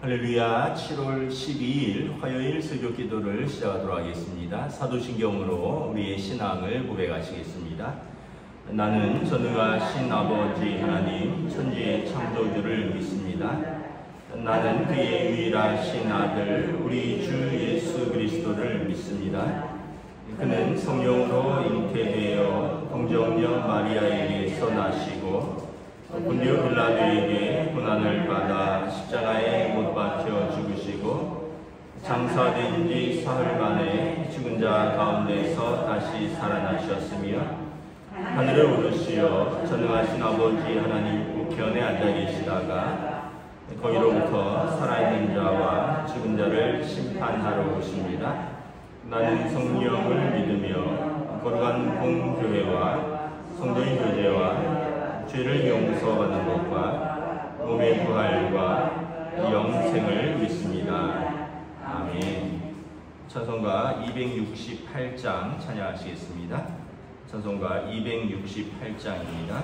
할렐루야. 7월 12일 화요일 설교 기도를 시작하도록 하겠습니다. 사도신경으로 우리의 신앙을 고백하시겠습니다. 나는 전능하신 아버지 하나님 천지의 창조주를 믿습니다. 나는 그의 유일하신 아들 우리 주 예수 그리스도를 믿습니다. 그는 성령으로 잉태되어 동정녀 마리아에게서 나시고 본디오 빌라도에게 고난을 받아 십자가에 못 박혀 죽으시고 장사된 지 사흘 만에 죽은 자 가운데서 다시 살아나셨으며 하늘을 오르시어 전능하신 아버지 하나님 우편에 앉아 계시다가 거기로부터 살아있는 자와 죽은 자를 심판하러 오십니다. 나는 성령을 믿으며 거룩한 공교회와 성도의 교제와 죄를 용서받는 것과 몸의 부활과 영생을 믿습니다. 아멘. 찬송가 268장 찬양하시겠습니다. 찬송가 268장입니다.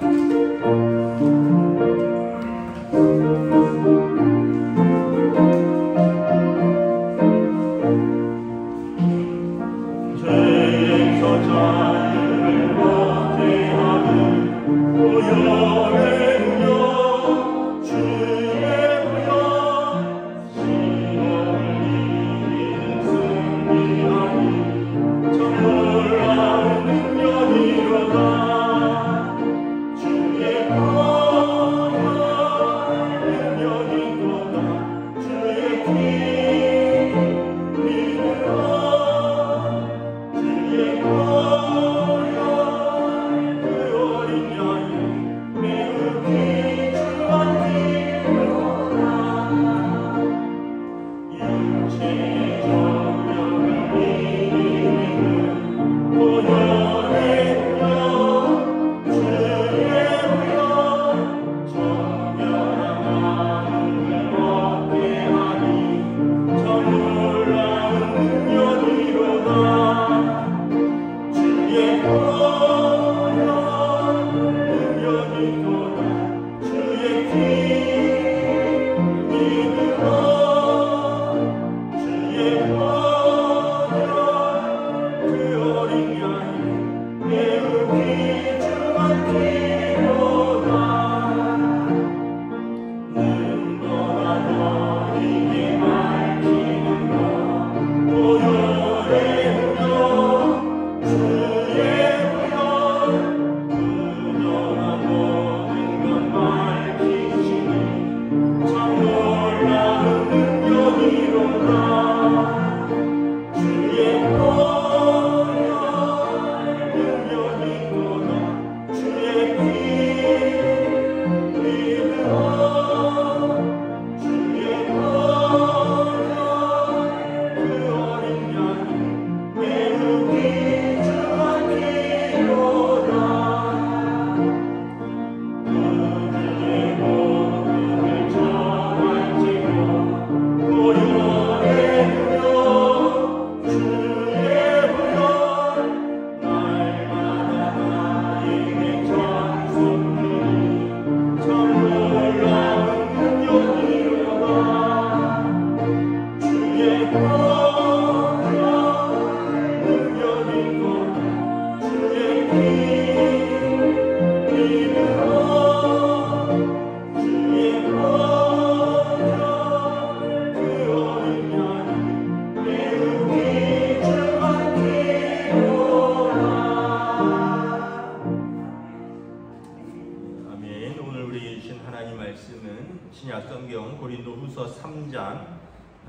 신약성경 고린도후서 3장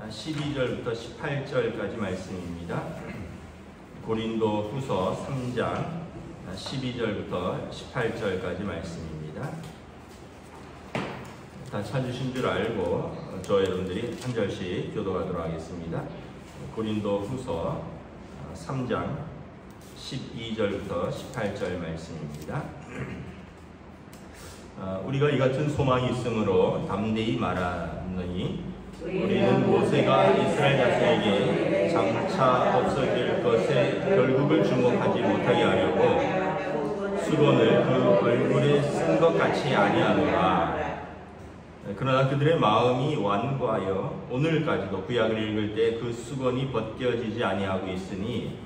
12절부터 18절까지 말씀입니다. 고린도후서 3장 12절부터 18절까지 말씀입니다. 다 찾으신 줄 알고 저 여러분들이 한 절씩 교도하도록 하겠습니다. 고린도후서 3장 12절부터 18절 말씀입니다. 우리가 이 같은 소망이 있으므로 담대히 말하느니 우리는 모세가 이스라엘 자손에게 장차 없어질 것에 결국을 주목하지 못하게 하려고 수건을 그 얼굴에 쓴 것 같이 아니하노라. 그러나 그들의 마음이 완고하여 오늘까지도 구약을 읽을 때 그 수건이 벗겨지지 아니하고 있으니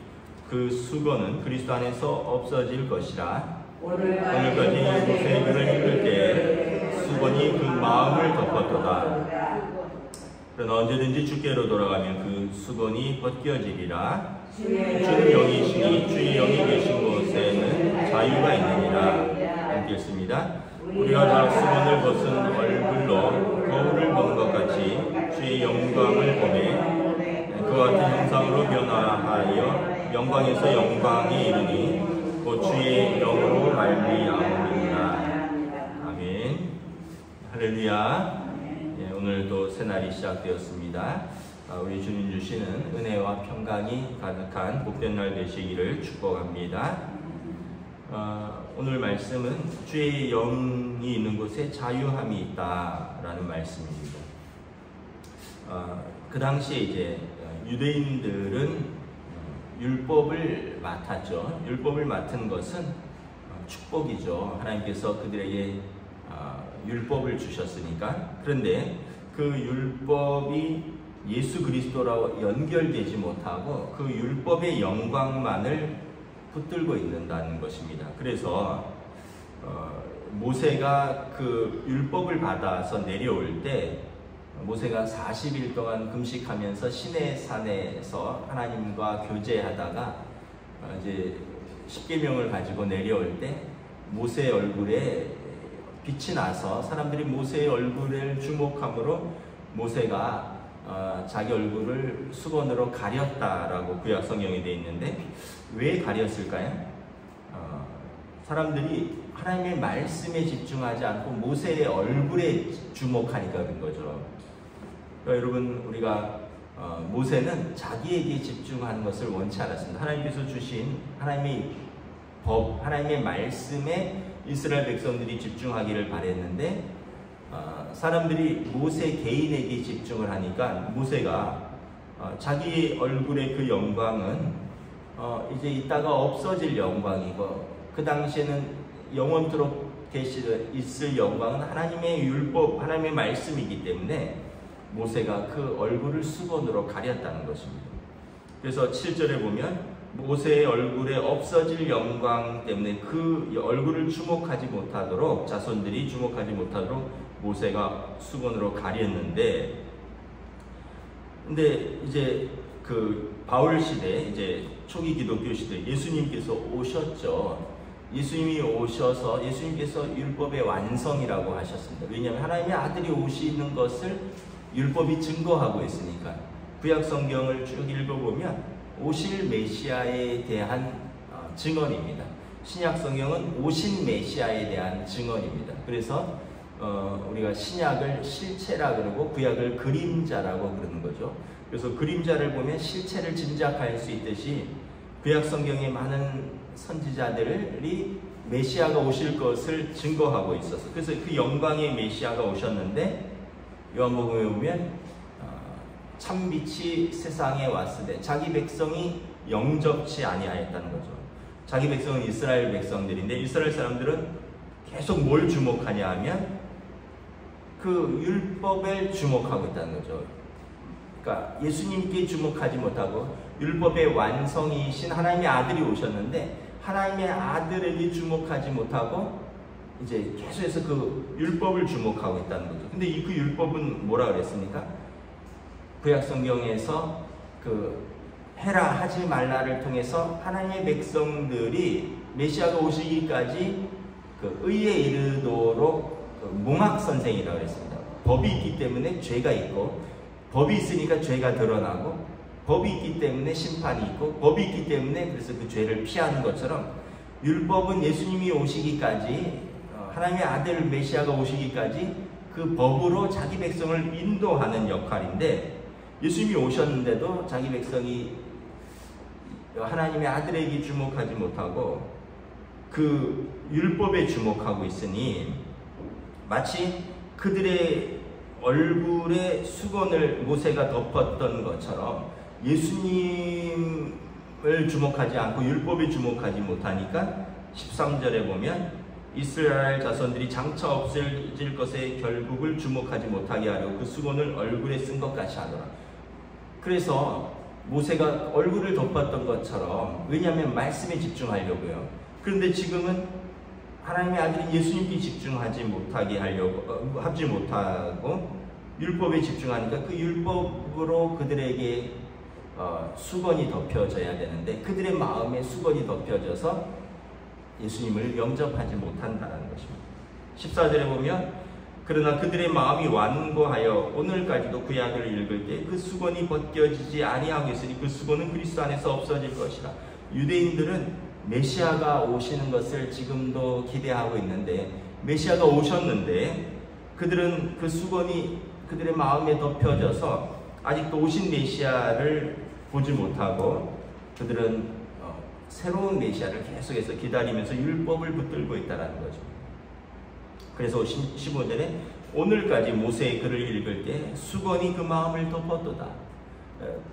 그 수건은 그리스도 안에서 없어질 것이라. 오늘까지 모세의 글을 읽을 때 수건이 그 마음을 덮었도다. 그러나 언제든지 주께로 돌아가면 그 수건이 벗겨지리라. 주는 영이시니 주의 영이 계신 곳에는 자유가 있느니라. 읽겠습니다. 우리가 저 수건을 벗은 얼굴로 거울을 보는 것 같이 주의 영광을 보매 그와 같은 형상으로 변화하여 영광에서 영광에 이르니 곧 주의 영으로 말미암으리라. 아멘. 할렐루야. 오늘도 새날이 시작되었습니다. 우리 주님 주시는 은혜와 평강이 가득한 복된 날 되시기를 축복합니다. 오늘 말씀은 주의 영이 있는 곳에 자유함이 있다라는 말씀입니다. 그 당시에 이제 유대인들은 율법을 맡았죠. 율법을 맡은 것은 축복이죠. 하나님께서 그들에게 율법을 주셨으니까. 그런데 그 율법이 예수 그리스도라고 연결되지 못하고 그 율법의 영광만을 붙들고 있는다는 것입니다. 그래서 모세가 그 율법을 받아서 내려올 때 모세가 40일 동안 금식하면서 시내 산에서 하나님과 교제하다가 이제 십계명을 가지고 내려올 때 모세의 얼굴에 빛이 나서 사람들이 모세의 얼굴을 주목함으로 모세가 자기 얼굴을 수건으로 가렸다라고 구약 성경에 되어 있는데 왜 가렸을까요? 사람들이 하나님의 말씀에 집중하지 않고 모세의 얼굴에 주목하니까 그런 거죠. 그러니까 여러분, 우리가 모세는 자기에게 집중하는 것을 원치 않았습니다. 하나님께서 주신 하나님의 법, 하나님의 말씀에 이스라엘 백성들이 집중하기를 바랬는데 사람들이 모세 개인에게 집중을 하니까 모세가 자기 얼굴의 그 영광은 이제 이따가 없어질 영광이고 그 당시에는 영원토록 있을 영광은 하나님의 율법, 하나님의 말씀이기 때문에 모세가 그 얼굴을 수건으로 가렸다는 것입니다. 그래서 7절에 보면 모세의 얼굴에 없어질 영광 때문에 그 얼굴을 주목하지 못하도록, 자손들이 주목하지 못하도록 모세가 수건으로 가렸는데, 근데 이제 그 바울 시대, 이제 초기 기독교 시대 예수님께서 오셨죠. 예수님이 오셔서 예수님께서 율법의 완성이라고 하셨습니다. 왜냐하면 하나님의 아들이 오시는 것을 율법이 증거하고 있으니까. 구약 성경을 쭉 읽어보면 오실 메시아에 대한 증언입니다. 신약 성경은 오신 메시아에 대한 증언입니다. 그래서 우리가 신약을 실체라 그러고 구약을 그림자라고 그러는 거죠. 그래서 그림자를 보면 실체를 짐작할 수 있듯이 구약 성경의 많은 선지자들이 메시아가 오실 것을 증거하고 있었어요. 그래서 그 영광의 메시아가 오셨는데 요한복음에 보면 참빛이 세상에 왔을 때 자기 백성이 영접치 아니하였다는 거죠. 자기 백성은 이스라엘 백성들인데 이스라엘 사람들은 계속 뭘 주목하냐 하면 그 율법에 주목하고 있다는 거죠. 그러니까 예수님께 주목하지 못하고 율법의 완성이신 하나님의 아들이 오셨는데 하나님의 아들에게 주목하지 못하고 이제 계속해서 그 율법을 주목하고 있다는 거죠. 근데 그 율법은 뭐라 그랬습니까? 구약 성경에서 그 해라 하지 말라를 통해서 하나님의 백성들이 메시아가 오시기까지 그 의에 이르도록 그 몽학 선생이라고 했습니다. 법이 있기 때문에 죄가 있고, 법이 있으니까 죄가 드러나고, 법이 있기 때문에 심판이 있고, 법이 있기 때문에 그래서 그 죄를 피하는 것처럼 율법은 예수님이 오시기까지, 하나님의 아들 메시아가 오시기까지 그 법으로 자기 백성을 인도하는 역할인데, 예수님이 오셨는데도 자기 백성이 하나님의 아들에게 주목하지 못하고 그 율법에 주목하고 있으니 마치 그들의 얼굴에 수건을 모세가 덮었던 것처럼 예수님을 주목하지 않고 율법에 주목하지 못하니까 13절에 보면 이스라엘 자손들이 장차 없어질 것에 결국을 주목하지 못하게 하려고 그 수건을 얼굴에 쓴 것 같이 하더라. 그래서 모세가 얼굴을 덮었던 것처럼, 왜냐하면 말씀에 집중하려고요. 그런데 지금은 하나님의 아들인 예수님께 집중하지 못하게 하려고 하지 못하고 율법에 집중하니까 그 율법으로 그들에게 수건이 덮여져야 되는데 그들의 마음에 수건이 덮여져서 예수님을 영접하지 못한다는 것입니다. 14절에 보면 그러나 그들의 마음이 완고하여 오늘까지도 구약을 읽을 때 그 수건이 벗겨지지 아니하고 있으니 그 수건은 그리스도 안에서 없어질 것이라. 유대인들은 메시아가 오시는 것을 지금도 기대하고 있는데 메시아가 오셨는데 그들은 그 수건이 그들의 마음에 덮여져서 아직도 오신 메시아를 보지 못하고 그들은 새로운 메시아를 계속해서 기다리면서 율법을 붙들고 있다는 거죠. 그래서 15절에 오늘까지 모세의 글을 읽을 때 수건이 그 마음을 덮었도다.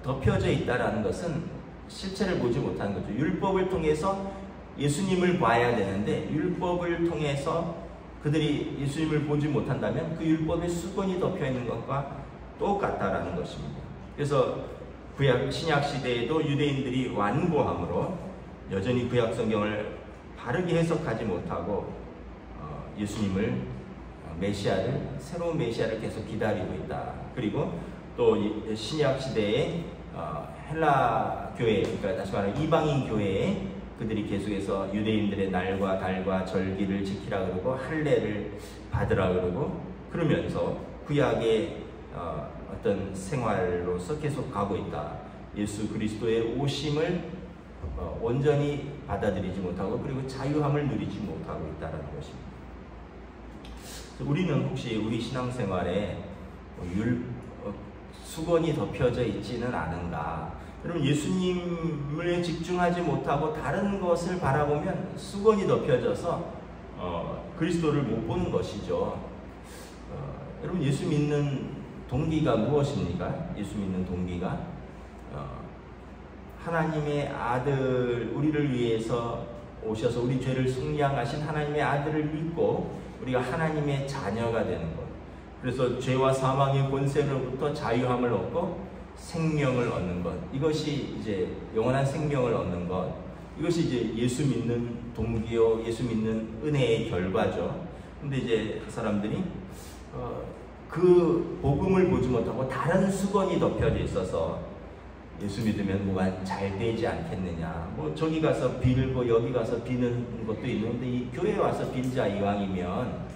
덮여져 있다라는 것은 실체를 보지 못하는 거죠. 율법을 통해서 예수님을 봐야 되는데 율법을 통해서 그들이 예수님을 보지 못한다면 그 율법에 수건이 덮여 있는 것과 똑같다라는 것입니다. 그래서 신약 시대에도 유대인들이 완고함으로 여전히 구약 성경을 바르게 해석하지 못하고 예수님을 메시아를 새로운 메시아를 계속 기다리고 있다. 그리고 또 신약 시대에 헬라 교회, 그러니까 다시 말하면 이방인 교회에 그들이 계속해서 유대인들의 날과 달과 절기를 지키라 그러고 할례를 받으라 그러고 그러면서 구약의 어떤 생활로서 계속 가고 있다. 예수 그리스도의 오심을 온전히 받아들이지 못하고 그리고 자유함을 누리지 못하고 있다는 것입니다. 우리는 혹시 우리 신앙생활에 수건이 덮여져 있지는 않은가? 여러분, 예수님을 집중하지 못하고 다른 것을 바라보면 수건이 덮여져서 그리스도를 못 보는 것이죠. 여러분, 예수 믿는 동기가 무엇입니까? 예수 믿는 동기가 하나님의 아들, 우리를 위해서 오셔서 우리 죄를 속량하신 하나님의 아들을 믿고 우리가 하나님의 자녀가 되는 것. 그래서 죄와 사망의 권세로부터 자유함을 얻고 생명을 얻는 것. 이것이 이제 영원한 생명을 얻는 것. 이것이 이제 예수 믿는 동기요, 예수 믿는 은혜의 결과죠. 근데 이제 사람들이 그 복음을 보지 못하고 다른 수건이 덮여져 있어서 예수 믿으면 뭐가 잘 되지 않겠느냐. 뭐 저기 가서 빌고 여기 가서 비는 것도 있는데 이 교회에 와서 빌자 이왕이면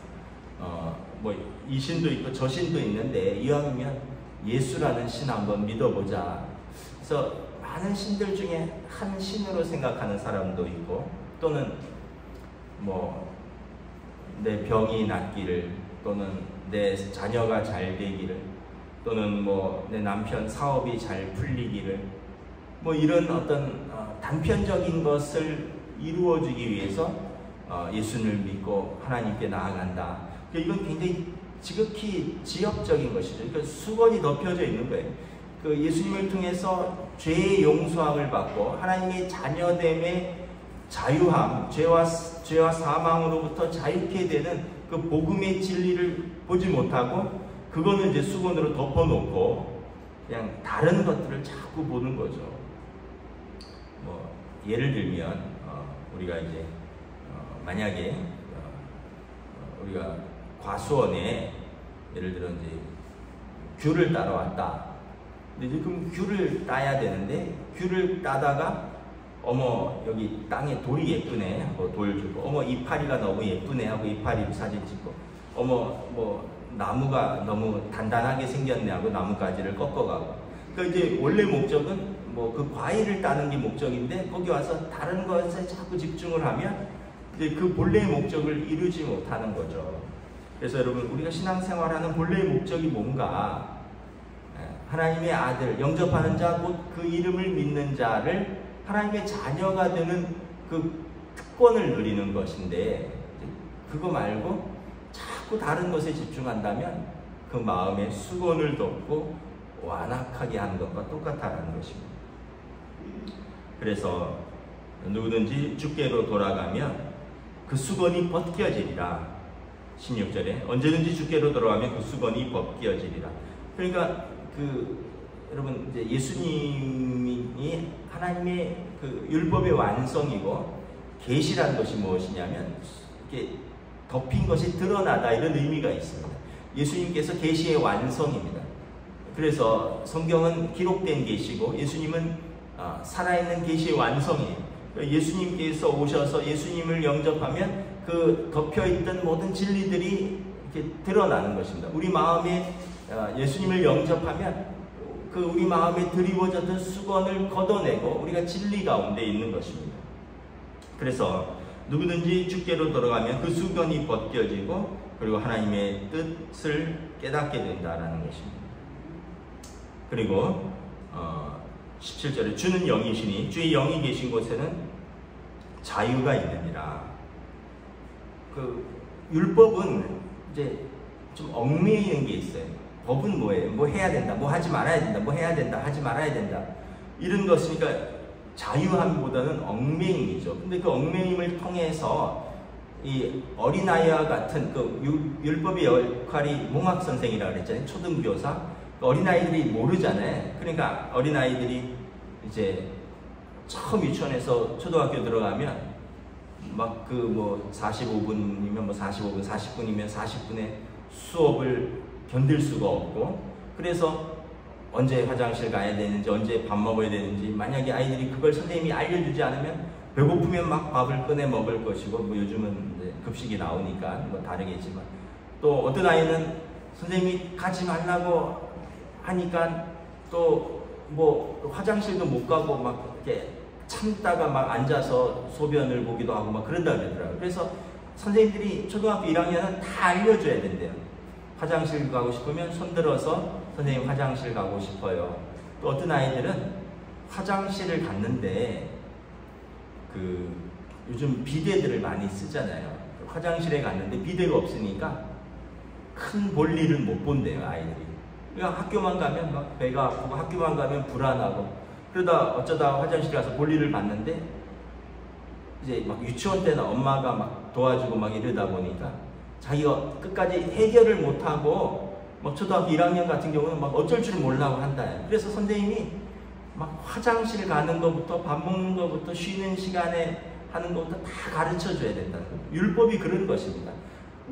뭐 이 신도 있고 저 신도 있는데 이왕이면 예수라는 신 한번 믿어보자. 그래서 많은 신들 중에 한 신으로 생각하는 사람도 있고 또는 뭐 내 병이 낫기를 또는 내 자녀가 잘 되기를 또는 뭐 내 남편 사업이 잘 풀리기를 뭐 이런 어떤 단편적인 것을 이루어주기 위해서 예수를 믿고 하나님께 나아간다. 이건 굉장히 지극히 지역적인 것이죠. 그러니까 수건이 덮여져 있는 거예요. 그 예수님을 통해서 죄의 용서함을 받고 하나님의 자녀됨의 자유함, 죄와 사망으로부터 자유케 되는 그 복음의 진리를 보지 못하고 그거는 이제 수건으로 덮어놓고 그냥 다른 것들을 자꾸 보는 거죠. 뭐 예를 들면 우리가 이제 만약에 우리가 과수원에 예를 들어 이제 귤을 따러 왔다. 근데 지금 귤을 따야 되는데 귤을 따다가 어머 여기 땅에 돌이 예쁘네 하고 돌 주고 어머 이파리가 너무 예쁘네 하고 이파리 사진 찍고 어머 뭐 나무가 너무 단단하게 생겼네 하고 나뭇가지를 꺾어가고. 그러니까 이제 원래 목적은 뭐 그 과일을 따는 게 목적인데 거기 와서 다른 것에 자꾸 집중을 하면 이제 그 본래의 목적을 이루지 못하는 거죠. 그래서 여러분 우리가 신앙생활하는 본래의 목적이 뭔가? 하나님의 아들, 영접하는 자, 곧 그 이름을 믿는 자를 하나님의 자녀가 되는 그 특권을 누리는 것인데 그거 말고 자꾸 다른 것에 집중한다면 그 마음에 수건을 덮고 완악하게 하는 것과 똑같다는 것입니다. 그래서 누구든지 주께로 돌아가면 그 수건이 벗겨지리라. 16절에 언제든지 주께로 돌아가면 그 수건이 벗겨지리라. 그러니까 여러분 이제 예수님이 하나님의 그 율법의 완성이고 계시라는 것이 무엇이냐면 이렇게 덮인 것이 드러나다 이런 의미가 있습니다. 예수님께서 계시의 완성입니다. 그래서 성경은 기록된 계시고 예수님은 살아있는 계시의 완성이에요. 예수님께서 오셔서 예수님을 영접하면 그 덮여있던 모든 진리들이 이렇게 드러나는 것입니다. 우리 마음에 예수님을 영접하면 그 우리 마음에 드리워졌던 수건을 걷어내고 우리가 진리 가운데 있는 것입니다. 그래서 누구든지 주께로 돌아가면 그 수건이 벗겨지고 그리고 하나님의 뜻을 깨닫게 된다라는 것입니다. 그리고 17절에 주는 영이시니 주의 영이 계신 곳에는 자유가 있느니라. 그 율법은 이제 좀 얽매이는 게 있어요. 법은 뭐예요? 뭐 해야 된다, 뭐 하지 말아야 된다, 뭐 해야 된다, 하지 말아야 된다. 이런 것이니까 자유함보다는 얽매임이죠. 근데 그 얽매임을 통해서 이 어린아이와 같은 그 율법의 역할이 몽학선생이라고 그랬잖아요. 초등교사. 어린아이들이 모르잖아요. 그러니까 어린아이들이 이제 처음 유치원에서 초등학교 들어가면 막 45분이면 45분, 40분이면 40분의 수업을 견딜 수가 없고, 그래서 언제 화장실 가야 되는지, 언제 밥 먹어야 되는지, 만약에 아이들이 그걸 선생님이 알려주지 않으면 배고프면 막 밥을 꺼내 먹을 것이고, 뭐 요즘은 이제 급식이 나오니까 뭐 다르겠지만, 또 어떤 아이는 선생님이 가지 말라고 하니까 또 뭐 화장실도 못 가고 막 이렇게 참다가 막 앉아서 소변을 보기도 하고 막 그런다 그러더라고요. 그래서 선생님들이 초등학교 1학년은 다 알려줘야 된대요. 화장실 가고 싶으면 손들어서 선생님 화장실 가고 싶어요. 또 어떤 아이들은 화장실을 갔는데 요즘 비데들을 많이 쓰잖아요. 화장실에 갔는데 비데가 없으니까 큰 볼일은 못 본대요, 아이들이. 그러니까 학교만 가면 막 배가 아프고 학교만 가면 불안하고, 그러다 어쩌다 화장실 가서 볼일을 봤는데 이제 막 유치원 때는 엄마가 막 도와주고 막 이러다 보니까 자기가 끝까지 해결을 못하고 막 초등학교 1학년 같은 경우는 막 어쩔 줄 몰라고 한다. 그래서 선생님이 막 화장실 가는 것부터 밥 먹는 것부터 쉬는 시간에 하는 것부터 다 가르쳐 줘야 된다는 거예요. 율법이 그런 것입니다.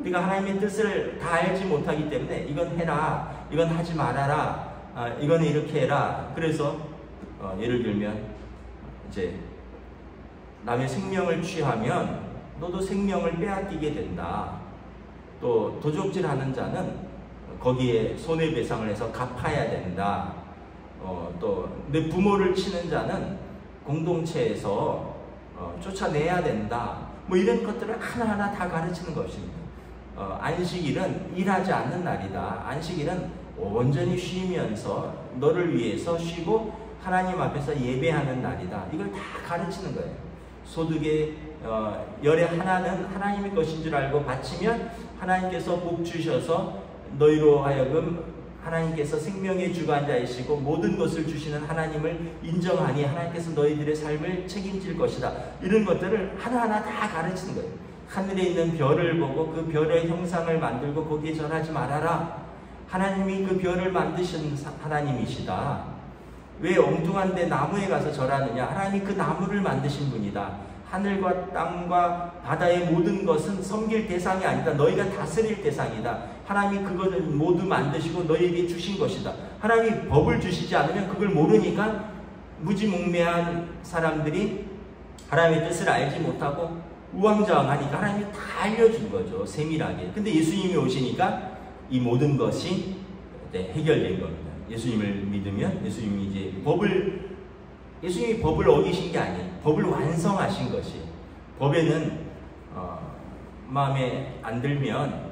우리가 하나님의 뜻을 다 알지 못하기 때문에 이건 해라, 이건 하지 말아라, 이건 이렇게 해라. 그래서 예를 들면 이제 남의 생명을 취하면 너도 생명을 빼앗기게 된다. 또 도적질하는 자는 거기에 손해배상을 해서 갚아야 된다. 또 내 부모를 치는 자는 공동체에서 쫓아내야 된다. 뭐 이런 것들을 하나하나 다 가르치는 것입니다. 안식일은 일하지 않는 날이다. 안식일은 온전히 쉬면서 너를 위해서 쉬고 하나님 앞에서 예배하는 날이다. 이걸 다 가르치는 거예요. 소득의 열의 하나는 하나님의 것인 줄 알고 바치면 하나님께서 복 주셔서 너희로 하여금 하나님께서 생명의 주관자이시고 모든 것을 주시는 하나님을 인정하니 하나님께서 너희들의 삶을 책임질 것이다. 이런 것들을 하나하나 다 가르치는 거예요. 하늘에 있는 별을 보고 그 별의 형상을 만들고 거기에 절하지 말아라. 하나님이 그 별을 만드신 하나님이시다. 왜 엉뚱한 데 나무에 가서 절하느냐? 하나님이 그 나무를 만드신 분이다. 하늘과 땅과 바다의 모든 것은 섬길 대상이 아니다. 너희가 다스릴 대상이다. 하나님이 그것을 모두 만드시고 너희에게 주신 것이다. 하나님이 법을 주시지 않으면 그걸 모르니까 무지몽매한 사람들이 하나님의 뜻을 알지 못하고 우왕좌왕하니까 하나님이 다 알려준 거죠. 세밀하게. 근데 예수님이 오시니까 이 모든 것이 해결된 겁니다. 예수님을 믿으면 예수님이 이제 예수님이 법을 어기신 게 아니에요. 법을 완성하신 것이. 법에는 마음에 안 들면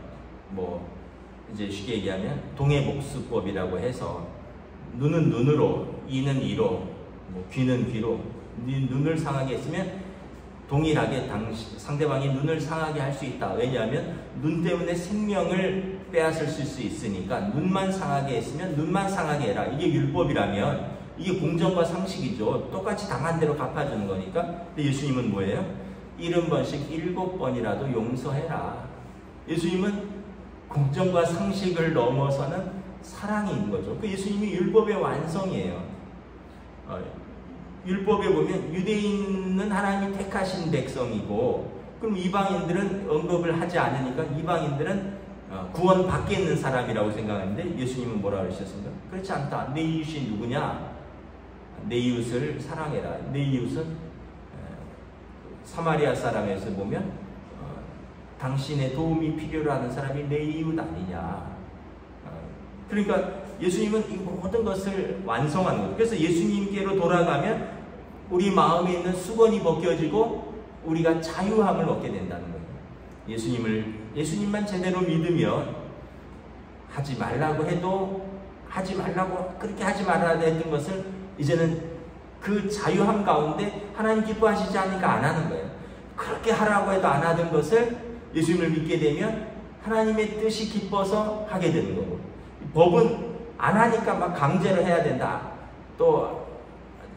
뭐 이제 쉽게 얘기하면 동해복수법이라고 해서 눈은 눈으로, 이는 이로, 뭐 귀는 귀로, 네 눈을 상하게 했으면 동일하게 상대방이 눈을 상하게 할 수 있다. 왜냐하면 눈 때문에 생명을 빼앗을 수 있으니까 눈만 상하게 했으면 눈만 상하게 해라. 이게 율법이라면 이게 공정과 상식이죠. 똑같이 당한 대로 갚아주는 거니까. 근데 예수님은 뭐예요? 70번씩 7번이라도 용서해라. 예수님은 공정과 상식을 넘어서는 사랑인 거죠. 그 예수님이 율법의 완성이에요. 율법에 보면 유대인은 하나님이 택하신 백성이고, 그럼 이방인들은 언급을 하지 않으니까 이방인들은 구원 밖에 있는 사람이라고 생각하는데, 예수님은 뭐라 그러셨습니까? 그렇지 않다. 내 이웃이 누구냐? 내 이웃을 사랑해라. 내 이웃은 사마리아 사람에서 보면 당신의 도움이 필요로 하는 사람이 내 이웃 아니냐. 그러니까 예수님은 이 모든 것을 완성하는 거예요. 그래서 예수님께로 돌아가면 우리 마음에 있는 수건이 벗겨지고 우리가 자유함을 얻게 된다는 거예요. 예수님만 제대로 믿으면 하지 말라고 해도 하지 말라고, 그렇게 하지 말아야 했던 것을 이제는 그 자유함 가운데 하나님 기뻐하시지 않으니까 안 하는 거예요. 그렇게 하라고 해도 안 하던 것을 예수님을 믿게 되면 하나님의 뜻이 기뻐서 하게 되는 거고, 법은 안 하니까 막 강제로 해야 된다. 또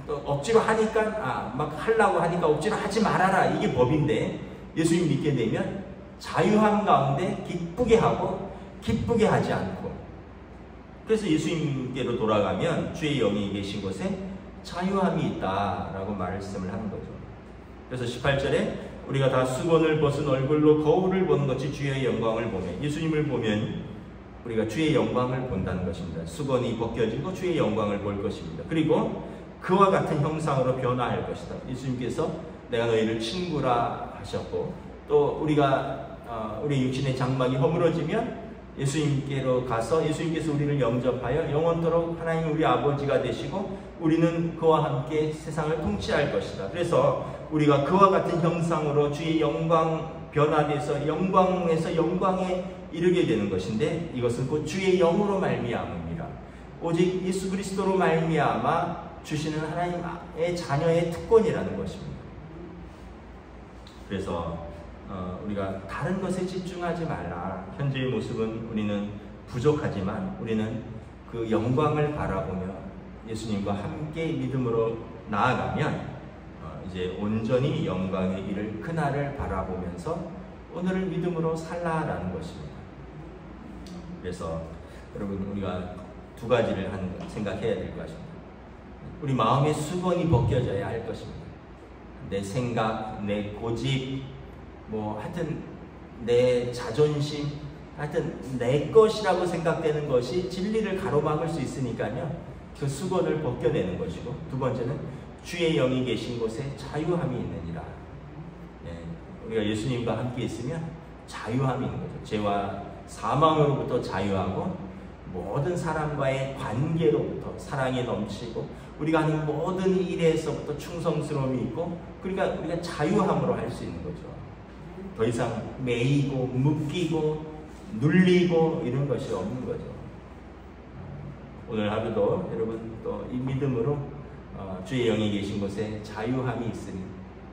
억지로 하니까 막 하려고 하니까 억지로 하지 말아라. 이게 법인데, 예수님 믿게 되면 자유함 가운데 기쁘게 하고 기쁘게 하지 않고, 그래서 예수님께로 돌아가면 주의 영이 계신 곳에 자유함이 있다라고 말씀을 하는 거죠. 그래서 18절에 우리가 다 수건을 벗은 얼굴로 거울을 보는 것이 주의 영광을 보며, 예수님을 보면 우리가 주의 영광을 본다는 것입니다. 수건이 벗겨지고 주의 영광을 볼 것입니다. 그리고 그와 같은 형상으로 변화할 것이다. 예수님께서 내가 너희를 친구라 하셨고, 또 우리 육신의 장막이 허물어지면 예수님께로 가서 예수님께서 우리를 영접하여 영원토록 하나님 우리 아버지가 되시고 우리는 그와 함께 세상을 통치할 것이다. 그래서 우리가 그와 같은 형상으로 주의 영광 변화돼서 영광에서 영광에 이르게 되는 것인데, 이것은 곧 주의 영으로 말미암음이라. 오직 예수 그리스도로 말미암아 주시는 하나님의 자녀의 특권이라는 것입니다. 그래서 우리가 다른 것에 집중하지 말라. 현재의 모습은 우리는 부족하지만 우리는 그 영광을 바라보며 예수님과 함께 믿음으로 나아가면 이제 온전히 영광에 이를 그날을 바라보면서 오늘을 믿음으로 살라라는 것입니다. 그래서 여러분, 우리가 두 가지를 생각해야 될 것입니다. 우리 마음의 수건이 벗겨져야 할 것입니다. 내 생각, 내 고집, 하여튼 내 자존심, 하여튼 내 것이라고 생각되는 것이 진리를 가로막을 수 있으니까요, 그 수건을 벗겨내는 것이고, 두 번째는 주의 영이 계신 곳에 자유함이 있느니라. 우리가 예수님과 함께 있으면 자유함이 있는 거죠. 죄와 사망으로부터 자유하고 모든 사람과의 관계로부터 사랑이 넘치고 우리가 하는 모든 일에서부터 충성스러움이 있고, 그러니까 우리가 자유함으로 할 수 있는 거죠. 더 이상 매이고 묶이고 눌리고 이런 것이 없는 거죠. 오늘 하루도 여러분 또 이 믿음으로 주의 영이 계신 곳에 자유함이 있으니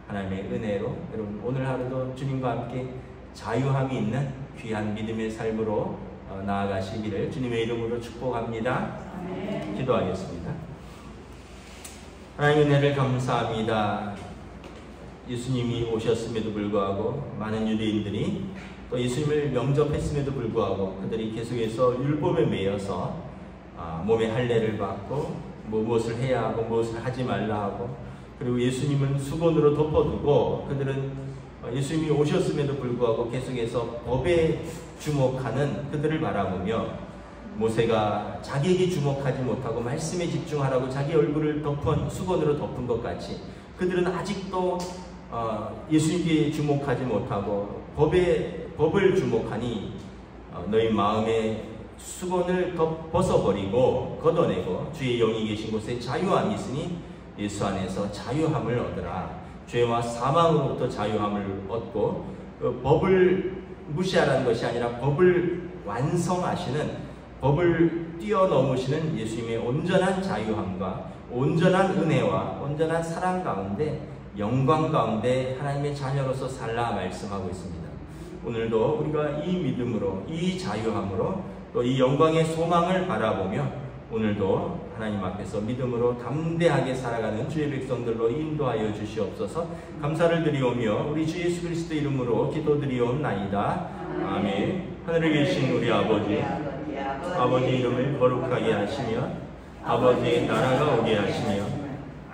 하나님의 은혜로 여러분 오늘 하루도 주님과 함께 자유함이 있는 귀한 믿음의 삶으로 나아가시기를 주님의 이름으로 축복합니다. 아멘. 기도하겠습니다. 하나님의 은혜를 감사합니다. 예수님이 오셨음에도 불구하고 많은 유대인들이 또 예수님을 명접했음에도 불구하고 그들이 계속해서 율법에 매여서 몸에 할례를 받고 무엇을 해야 하고 무엇을 하지 말라 하고, 그리고 예수님은 수건으로 덮어두고 그들은 예수님이 오셨음에도 불구하고 계속해서 법에 주목하는 그들을 바라보며, 모세가 자기에게 주목하지 못하고 말씀에 집중하라고 자기 얼굴을 수건으로 덮은 것 같이 그들은 아직도 예수님께 주목하지 못하고 법을 주목하니 너희 마음에 수건을 벗어버리고 걷어내고 주의 영이 계신 곳에 자유함이 있으니 예수 안에서 자유함을 얻으라. 죄와 사망으로부터 자유함을 얻고 법을 무시하라는 것이 아니라 법을 완성하시는, 법을 뛰어넘으시는 예수님의 온전한 자유함과 온전한 은혜와 온전한 사랑 가운데 영광 가운데 하나님의 자녀로서 살라 말씀하고 있습니다. 오늘도 우리가 이 믿음으로 이 자유함으로 또 이 영광의 소망을 바라보며 오늘도 하나님 앞에서 믿음으로 담대하게 살아가는 주의 백성들로 인도하여 주시옵소서. 감사를 드리오며 우리 주 예수 그리스도 이름으로 기도드리옵나이다. 아멘. 하늘에 계신 우리 아버지 이름을 거룩하게 하시며 아버지의 나라가 오게 하시며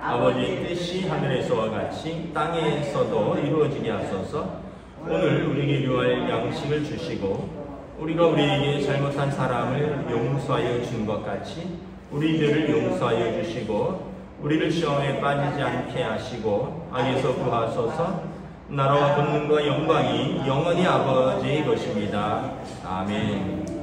아버지의 뜻이 하늘에서와 같이 땅에서도 이루어지게 하소서. 오늘 우리에게 요할 양식을 주시고 우리가 우리에게 잘못한 사람을 용서하여 준 것 같이 우리들을 용서하여 주시고 우리를 시험에 빠지지 않게 하시고 악에서 구하소서. 나라와 권능과 영광이 영원히 아버지의 것입니다. 아멘.